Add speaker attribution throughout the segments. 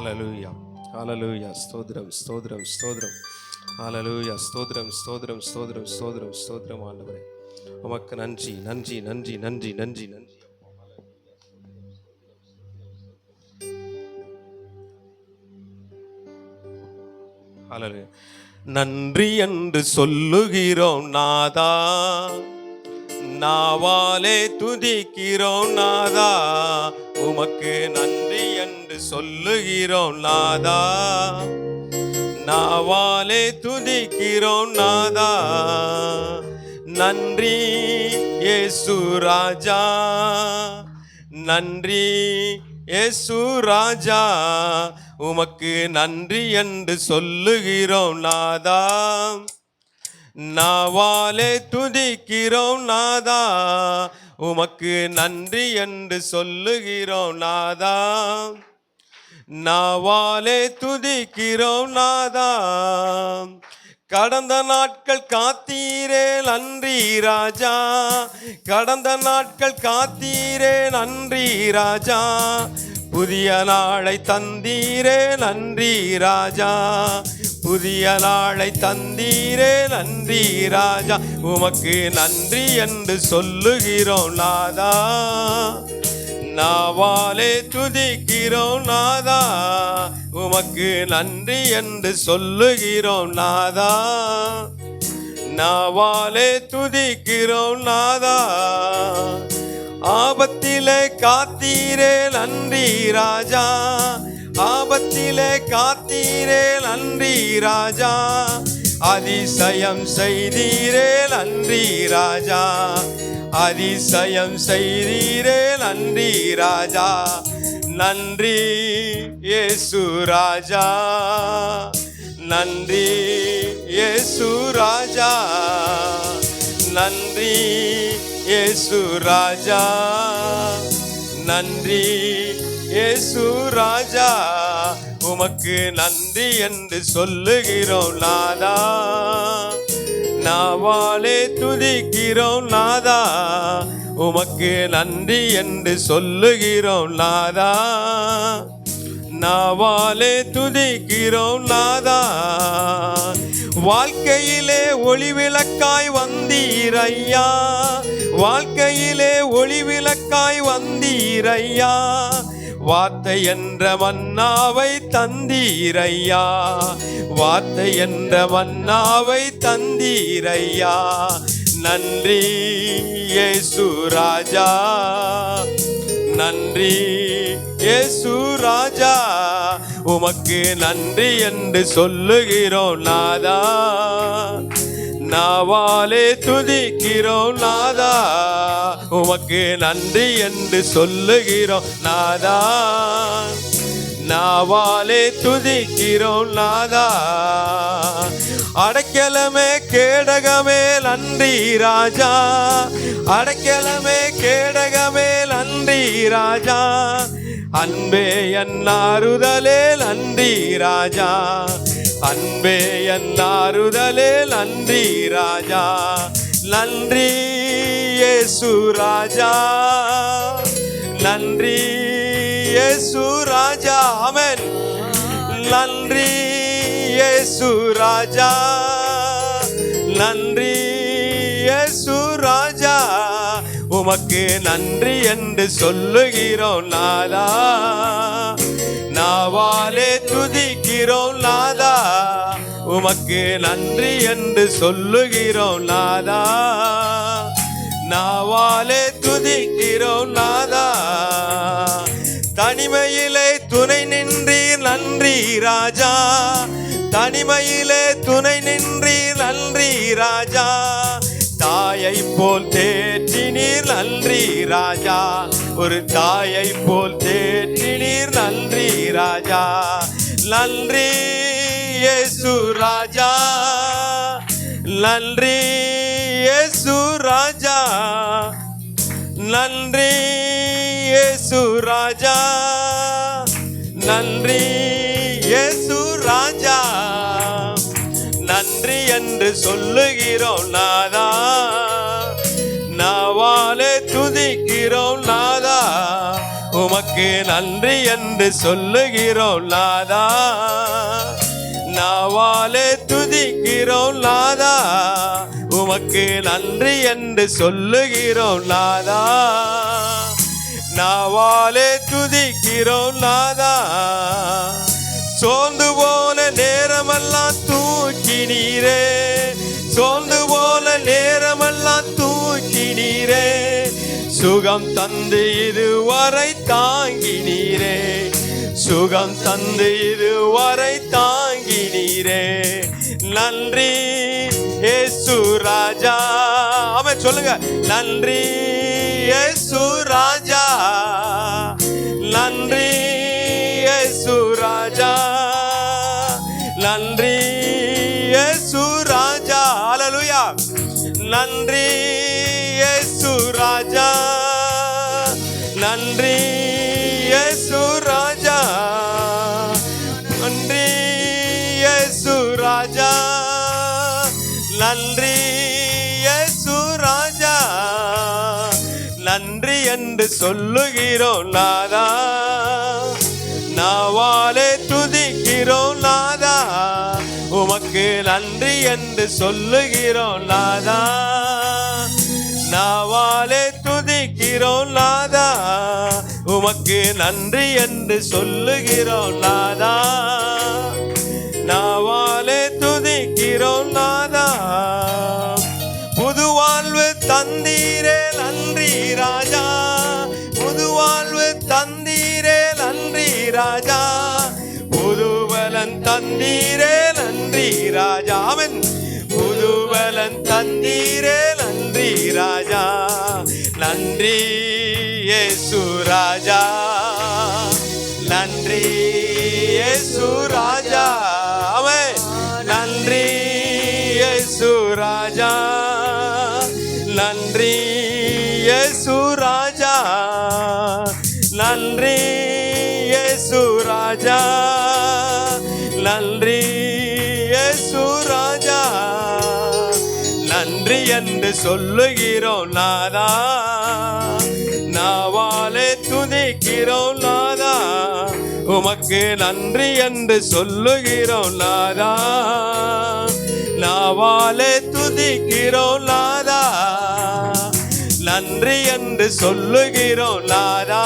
Speaker 1: ஹல்லேலூயா, ஹல்லேலூயா. ஸ்தோத்திரம், ஸ்தோத்திரம், ஸ்தோத்திரம். ஹல்லேலூயா. ஸ்தோத்திரம், ஸ்தோத்திரம், ஸ்தோத்திரம், ஸ்தோத்திரம், ஸ்தோத்திரம். ஆண்டவரே உமக்கு நன்றி, நன்றி, நன்றி, நன்றி, நன்றி, நன்றி. ஹல்லேலூயா. நன்றி என்று சொல்லுகிறோம் நாதா, நாவாலே துதிக்கிறோம் நாதா, உமக்கு நன்றி என்று சொல்லுகிறோம் நாதா, நாவாலே துதிக்கிறோம் நாதா. நன்றி இயேசு ராஜா, நன்றி இயேசு ராஜா, உமக்கு நன்றி என்று சொல்லுகிறோம் நாதா, நாவாலே துதிக்கிறோம் நாதா, உமக்கு நன்றி என்று சொல்லுகிறோம் நாதா, நாவாலே துதிக்கிறோம் நாதா. கடந்த நாட்கள் காத்தீரே நன்றி ராஜா, கடந்த நாட்கள் காத்தீரே நன்றி ராஜா, புதிய நாளை தந்தீரே நன்றி ராஜா, புதிய நாளை தந்தீரே நன்றி ராஜா, உமக்கு நன்றி என்று சொல்லுகிறோம் நாதா, நாவாலே துதிக்கிறோம் நாதா, உமக்கு நன்றி என்று சொல்லுகிறோம் நாதா, நாவாலே துதிக்கிறோம் நாதா. ஆபத்திலே காத்தீரே நன்றி ராஜா, ஆபத்திலே காத்தீரே நன்றி ராஜா, அதிசயம் செய்தீரே நன்றி ராஜா, அதிசயம் செய்தீரே நன்றி ராஜா. நன்றி இயேசு ராஜா, நன்றி இயேசு ராஜா, நன்றி இயேசு ராஜா, நன்றி இயேசு ராஜா, உமக்கு நன்றி என்று சொல்லுகிறோம் நாதா, நாவாலே துதிக்கிறோம் நாதா, உமக்கு நன்றி என்று சொல்லுகிறோம் நாதா, நாவாலே துதிக்கிறோம் நாதா. வாழ்க்கையிலே ஒளிவிளக்காய் வந்தீரையா, வாழ்க்கையிலே ஒளிவிளக்காய் வந்தீரையா, வார்த்தை என்ற மன்னாவை தந்தீரையா, வார்த்தை என்ற மன்னாவை தந்தீரையா. நன்றி இயேசு ராஜா, நன்றி இயேசு ராஜா, உமக்கு நன்றி என்று சொல்லுகிறோம் நாதா, நாவாலே துதிக்கிறோம் நாதா, உமக்கு நன்றி என்று சொல்லுகிறோம் நாதா, நாவாலே துதிக்கிறோம் நாதா. அடைக்கலமே கேடகமே நன்றி ராஜா, அடைக்கலமே கேடகமே நன்றி ராஜா, அன்பே என் ஆறுதலே நன்றி ராஜா, அன்பே என் ஆறுதலே நன்றி ராஜா. நன்றி இயேசு ராஜா, நன்றி இயேசு ராஜா, ஆமென். நன்றி இயேசு ராஜா, நன்றி இயேசு ராஜா, உமக்கு நன்றி என்று சொல்லுகிறோம் நாதா, நாவாலே துதிக்கிறோம் நாதா, உமக்கு நன்றி என்று சொல்லுகிறோம் நாதா, நாவாலே துதிக்கிறோம் நாதா. தனிமையிலே துணை நின்றீர் நன்றி ராஜா, தனிமையிலே துணை நின்றீர் நன்றி ராஜா, தாயை போல் தேற்றினீர் நன்றி ராஜா, ஒரு தாயை போல் தேற்றினீர் நன்றி ராஜா. நன்றி இயேசு ராஜா, நன்றி இயேசு ராஜா, நன்றி இயேசு ராஜா, நன்றி இயேசு ராஜா. நன்றி என்று சொல்லுகிறோம் நாதா, நாவாலே துதிக்கிறோம் நாதா, உமக்கு நன்றி என்று சொல்லுகிறோம் நாதா, நாவாலே துதிக்கிறோம் நாதா, உமக்கு நன்றி என்று சொல்லுகிறோம் நாதா, நாவாலே துதிக்கிறோம் நாதா. சோர்ந்து போன நேரமெல்லாம் தூக்கினீரே, சோர்ந்து போன நேரமெல்லாம் தூக்கினீரே, சுகம் தந்து இதுவரை தாங்கினீரே, சுகம் தந்து இதுவரை தாங்கினீரே. நன்றி இயேசு ராஜா. ஆமென் சொல்லுங்க. நன்றி இயேசு ராஜா, நன்றி இயேசு ராஜா, நன்றி இயேசு ராஜா. ஹல்லேலூயா. நன்றி இயேசு ராஜா, நன்றி இயேசு ராஜா, நன்றி இயேசு ராஜா, நன்றி இயேசு ராஜா. நன்றி என்று சொல்லுகிறோம் நாதா, நாவாலே துதிக்கிறோம் நாதா, உமக்கு நன்றி என்று சொல்லுகிறோம் நாதா, நாவாலே துதிக்கிறோம் நாதா, உமக்கு நன்றி என்று சொல்லுகிறோம் நாதா, நாவாலே துதிக்கிறோம் நாதா. புது வாழ்வு தந்தீரே நன்றி ராஜா, புது வாழ்வு தந்தீரே நன்றி ராஜா, புது பலன் தந்தீரே நன்றி ராஜா. ஆமென். புது பலன் தந்தீரே நன்றி ராஜா, நன்றி இயேசு ராஜா, நன்றி இயேசு ராஜா. ஆமென். நன்றி இயேசு ராஜா, நன்றி இயேசு ராஜா, நன்றி இயேசு ராஜா, நன்றி இயேசு ராஜா. நன்றி என்று சொல்லுகிறோம் நாதா, நாவாலே துதிக்கிறோம் நாதா, உமக்கு நன்றி என்று சொல்லுகிறோம் நாதா, நாவாலே துதிக்கிறோம் நாதா, நன்றி என்று சொல்லுகிறோம் நாதா,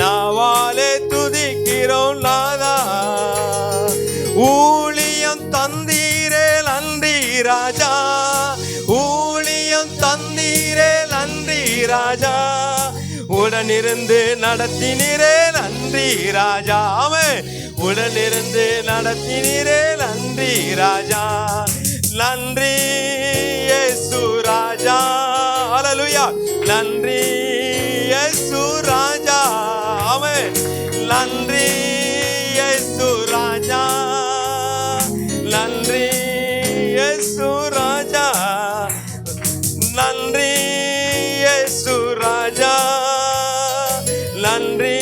Speaker 1: நாவாலே துதிக்கிறோம் நாதா. ஊழியம் தந்தீரே நன்றி ராஜா, ஊழியம் தந்தீரே நன்றி ராஜா, உடனிருந்து நடத்தினீரே நன்றி ராஜா. ஆமென். உடனிருந்து நடத்தினீரே நன்றி ராஜா, நன்றி இயேசு ராஜா. ஹல்லேலூயா. நன்றி இயேசு ராஜா. ஆமென். நன்றி இயேசு ராஜா, நன்றி இயேசு ராஜா, நன்றி இயேசு ராஜா, நன்றி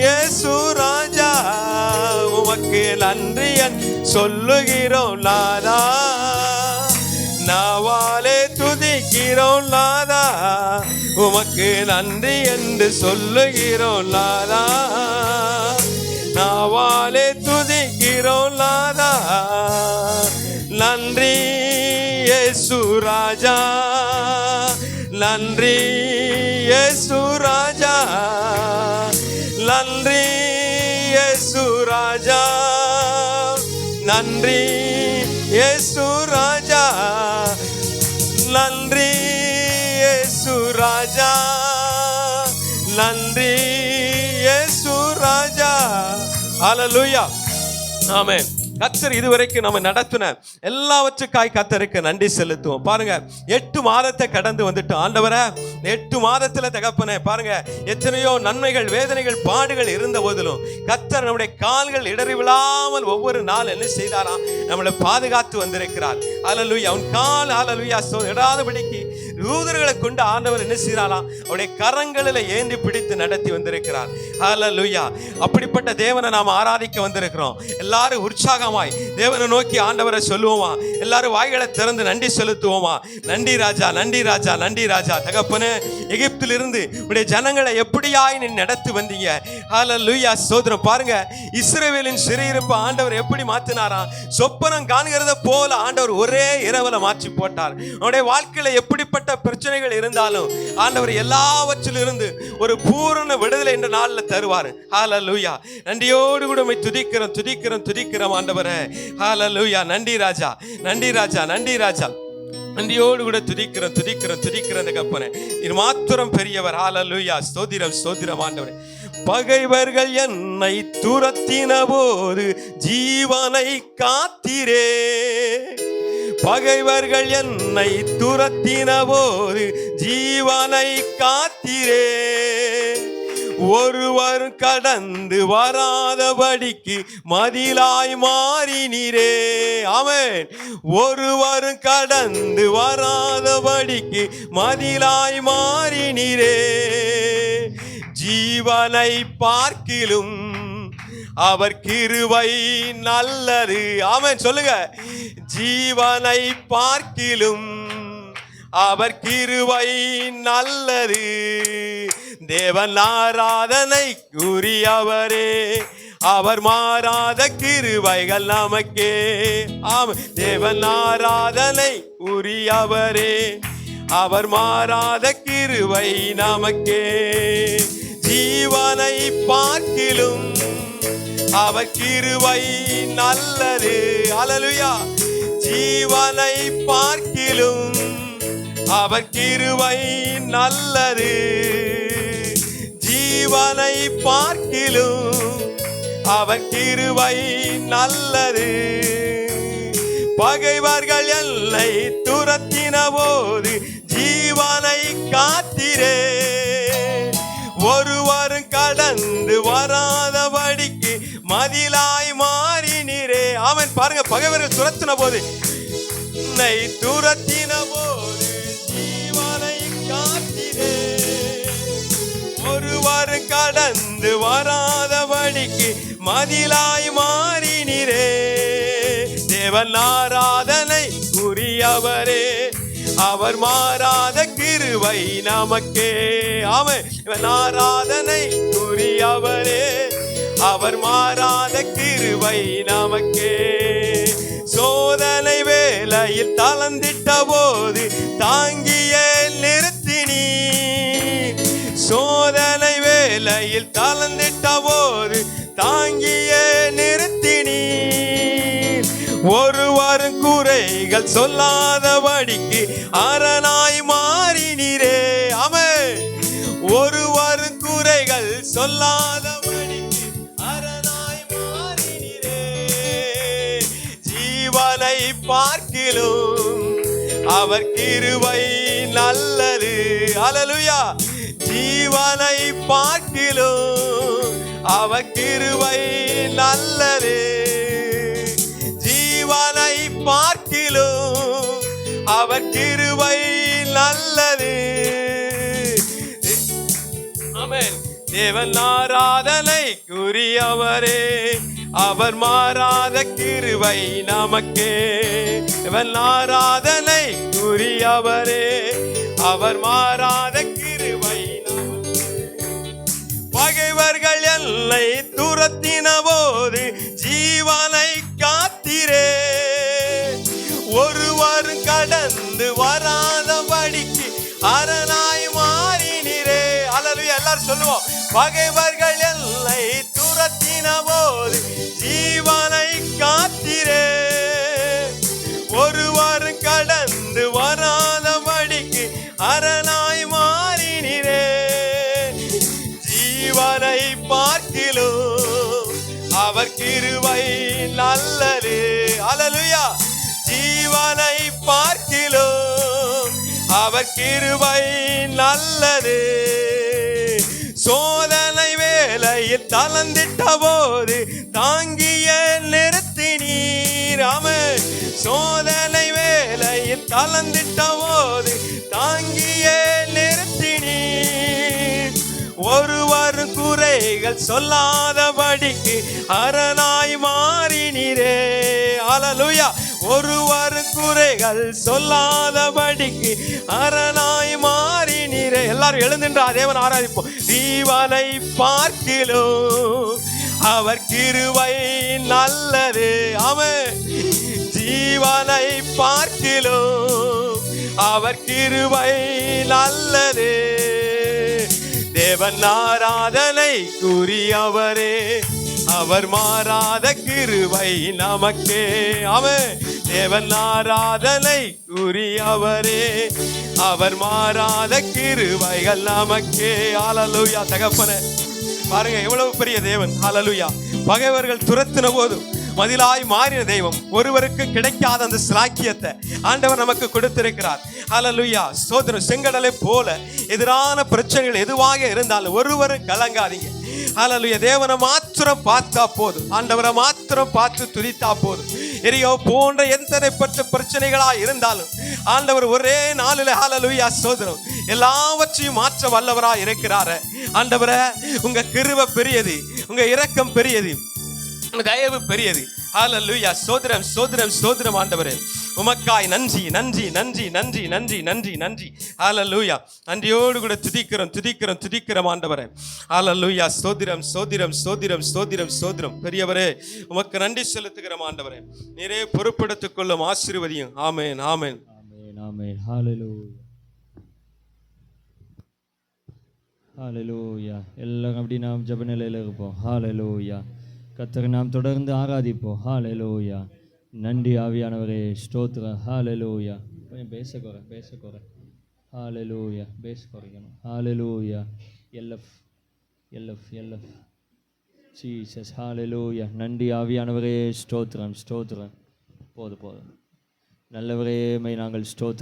Speaker 1: இயேசு ராஜா. உமக்கு நன்றி சொல்லுகிறோம் நாதா, நாவாலே துதிக்கிறோம் நாதா, உமக்கு நன்றி என்று சொல்லுகிறோம் நாதா, நாவாலே துதிக்கிறோம் நாதா. நன்றி இயேசு ராஜா, நன்றி இயேசு ராஜா, நன்றி இயேசு ராஜா, நன்றி இயேசு ராஜா, நன்றி இயேசு ராஜா, நன்றி இயேசு ராஜா. ஹல்லேலூயா. ஆமென். கர்த்தர் இதுவரைக்கும் நம்ம நடத்தின எல்லாவற்றுக்காய் கர்த்தருக்கு நன்றி செலுத்துவோம். பாருங்க, 8 மாதத்தை கடந்து வந்துட்டு ஆண்டவரே, 8 மாதத்துல தகப்பனே பாருங்க எத்தனையோ நன்மைகள் வேதனைகள் பாடுகள் இருந்த போதிலும் கர்த்தர் நம்முடைய கால்கள் இடறி விழாமல் ஒவ்வொரு நாள் என்ன செய்தாராம், நம்மளை பாதுகாத்து வந்திருக்கிறார். ஹல்லேலூயா. அவன் கால் ஹல்லேலூயா இடாதபடிக்கு தூதர்களை கொண்டு ஆண்டவர் என்ன செய்யறாராம், அவருடைய கரங்களில் ஏந்தி பிடித்து நடத்தி வந்திருக்கிறார். ஹல்லேலூயா. அப்படிப்பட்ட தேவனை நாம் ஆராதிக்க வந்திருக்கிறோம். எல்லாரும் உற்சாகமாய் தேவனை நோக்கி ஆண்டவரை சொல்லுவோமா? எல்லாரும் வாய்களை திறந்து நன்றி செலுத்துவோமா? நன்றி ராஜா, நன்றி ராஜா, நன்றி ராஜா. தகப்பனே, எகிப்திலிருந்து உடைய ஜனங்களை எப்படியாய் நீ நடத்தி வந்தீங்க. ஹல்லேலூயா. சோதரம் பாருங்க, இஸ்ரவேலின் சிறையிருப்பு ஆண்டவர் எப்படி மாத்தினாராம்? சொப்பனம் காண்கிறத போல ஆண்டவர் ஒரே இரவுல மாற்றி போட்டார். அவனுடைய வாழ்க்கையில எப்படிப்பட்ட பிரச்சனைகள் இருந்தாலும் ஆண்டவர் எல்லாவற்றிலிருந்து ஒரு பூரண விடுதலை என்ற நாளில் தருவார். ஹல்லேலூயா. நன்றியோடு கூட துதிக்கிறோம், துதிக்கிறோம், துதிக்கிறோம் ஆண்டவரே. ஹல்லேலூயா. நன்றி ராஜா, நன்றி ராஜா, நன்றி ராஜா. நன்றியோடு கூட துதிக்கிறோம், துதிக்கிறோம், துதிக்கிறோம் கப்பனே. இது மாத்திரம் பெரியவர். ஹல்லேலூயா. ஸ்தோத்திரம், ஸ்தோத்திரம் ஆண்டவரே. பகைவர்கள் என்னை துரத்தின போது ஜீவனை காத்திரே. பகைவர்கள் என்னை துரத்தின போது ஜீவனை காத்திரே. ஒருவர் கடந்து வராதபடிக்கு மதிலாய் மாறினீரே. ஆமென். ஒருவர் கடந்து வராதபடிக்கு மதிலாய் மாறினீரே. ஜீவனை பார்க்கிலும் அவர் கிருபை நல்லது. ஆமென். சொல்லுங்க. ஜீவனை பார்க்கிலும் அவர் கிருபை நல்லது. தேவன் ஆராதனை கூறியவரே, அவர் மாறாத கிருபைகள் நமக்கே. ஆமென். தேவன் ஆராதனை கூறியவரே, அவர் மாறாத கிருபை நமக்கே. ஜீவனை பார்க்கிலும் அவர் கிருபை நல்லது. ஹல்லேலூயா. ஜீவனை பார்க்கிலும் அவர் கிருபை நல்லது. ஜீவனை பார்க்கிலும் அவர் கிருபை நல்லது. பகைவர்கள் என்னை துரத்தின போது ஜீவனை காத்திரே. ஒருவரும் கடந்து வராதபடிக்கு மதிலாய் மாறினீரே. அவன் பாருங்க, பகைவர்கள் துரத்தின போது, என்னை துரத்தின போது ஜீவனை காத்திரே. ஒருவரும் கடந்து வராதபடிக்கு மதிலாய் மாறினீரே. தேவன் ஆராதனை கூறியவரே, அவர் மாறாத கிருபை நமக்கே. ஆமென். இவன் ஆராதனை கூறியவரே, அவர் மாறாத கிருபை நமக்கே. சோதனை வேளையில் தளர்ந்திட்ட போது தாங்கிய நிறுத்தினீ. சோதனை வேளையில் தளர்ந்திட்ட போது தாங்கிய நிறுத்தினீ. ஒருவரும் குறைகள் சொல்லாதபடிக்கு அரணாய் மாறினீரே. ஆமென். ஒருவரும் குறைகள் சொல்லாதபடிக்கு அரணாய் மாறினீரே. ஜீவனை பார்க்கிலும் அவர் கிருபை நல்லது. ஹல்லேலூயா. ஜீவனை பார்க்கிலும் அவர் கிருபை நல்லது. ஜீவனை பார்க்கிலும் அவர் கிருபை நல்லது. ஆமென். தேவன் ஆராதனை கூறியவரே, அவர் மாறாத கிருபை நமக்கே. தேவன் ஆராதனை கூறியவரே, அவர் மாறாத கிருபை நமக்கே. பகைவர்கள் என்னை துரத்தின போது ஜீவனை காத்திரே. ஒருவர் கடந்து வராதபடிக்கு அரணாய் மாறினீரே. ஹல்லேலூயா. எல்லாரும் சொல்லுவோம். பகைவர்கள் என்னை துரத்தின போது ஜீவனை காத்திரே. ஒருவர் கடந்து வராதபடிக்கு அரணாய் மாறினீரே. ஜீவனை பார்க்கிலும் அவர் கிருபை நல்லது. ஹல்லேலூயா. ஜீவனை பார்க்கிலும் அவர் கிருபை நல்லது. சோதனை வேளையில் தளர்ந்திட்ட போது தாங்கிய நிறுத்தினீர். ஆமென். சோதனை வேளையில் தளர்ந்திட்ட போது அங்கேயே நிறுத்தினீர். ஒருவர் குறைகள் சொல்லாதபடிக்கு அரணாய் மாறினீரே. ஹல்லேலூயா. ஒருவர் குறைகள் சொல்லாதபடிக்கு அரணாய் மாறினீரே. எல்லாரும் எழுந்தின்றா தேவன் ஆராதிப்போம். ஜீவனை பார்க்கிலும் அவர் கிருபை நல்லது. ஆமென். ஜீவனை பார்க்கிலும் அவர் கிருபை நல்லது. தேவன் ஆராதனை கூறியவரே, அவர் மாறாத கிருபை நமக்கே. ஆமென். தேவன் ஆராதனை கூறியவரே, அவர் மாறாத கிருபைகள் நமக்கே. ஹல்லேலூயா. தகப்பனே பாருங்க எவ்வளவு பெரிய தேவன். ஹல்லேலூயா. பகைவர்கள் துரத்தின போது மதிலாய் மாறின தெய்வம். ஒருவருக்கு கிடைக்காத அந்த சிலாக்கியத்தை ஆண்டவர் நமக்கு கொடுத்திருக்கிறார். ஹல்லேலூயா. ஸ்தோத்திரம். செங்கடலை போல எதிரான பிரச்சனைகள் எதுவாக இருந்தாலும் ஒருவரும் கலங்காதீங்க. ஹல்லேலூயா. தேவனை மாத்திரம் பார்த்தா போதும், ஆண்டவரை மாத்திரம் பார்த்து துதித்தா போதும். எரியோ போன்ற எத்தனைப்பட்ட பிரச்சனைகளா இருந்தாலும் ஆண்டவர் ஒரே நாளில் ஹல்லேலூயா ஸ்தோத்திரம் எல்லாவற்றையும் மாற்ற வல்லவரா இருக்கிறாரு. ஆண்டவரே உங்க கிருபை பெரியது, உங்க இரக்கம் பெரியது, உங்க தயவு பெரியது. ஹல்லேலூயா. ஸ்தோத்திரம் ஸ்தோத்திரம் ஸ்தோத்திரம் ஆண்டவரே. உமக்காய் நன்றி நன்றி நன்றி நன்றி நன்றி நன்றி நன்றி. ஹல்லேலூயா. நன்றியோடு கூட துதிக்கிறோம் துதிக்கிறோம் துதிக்கிறோம் ஆண்டவரே. ஹல்லேலூயா. ஸ்தோத்திரம் ஸ்தோத்திரம் ஸ்தோத்திரம் ஸ்தோத்திரம் ஸ்தோத்திரம். பெரியவரே உமக்கு நன்றி செலுத்துகிறோம் ஆண்டவரே. நீரே பொறுப்பெடுத்துக் கொள்ளும், ஆசீர்வதியும். ஆமென் ஆமென்
Speaker 2: ஆமென் ஆமென். ஹல்லேலூயா ஹல்லேலூயா. எல்லாரும் அப்படி நாம் ஜெப நிலையில் இருப்போம். ஹல்லேலூயா. கர்த்தரை நாம் தொடர்ந்து ஆராதிப்போம். ஹல்லேலூயா. நன்றி ஆவியானவரே. ஸ்தோத்திரம். ஹல்லேலூயா. கொஞ்சம் பேச குறை. ஹல்லேலூயா. பேச குறைக்கணும். ஹல்லேலூயா. எல்எஃப் ஜீசஸ். ஹல்லேலூயா. நன்றி ஆவியானவரே. ஸ்தோத்திரம் ஸ்தோத்திரம். போதும் நல்லவரே மை நாங்கள் ஸ்தோத்திரம்.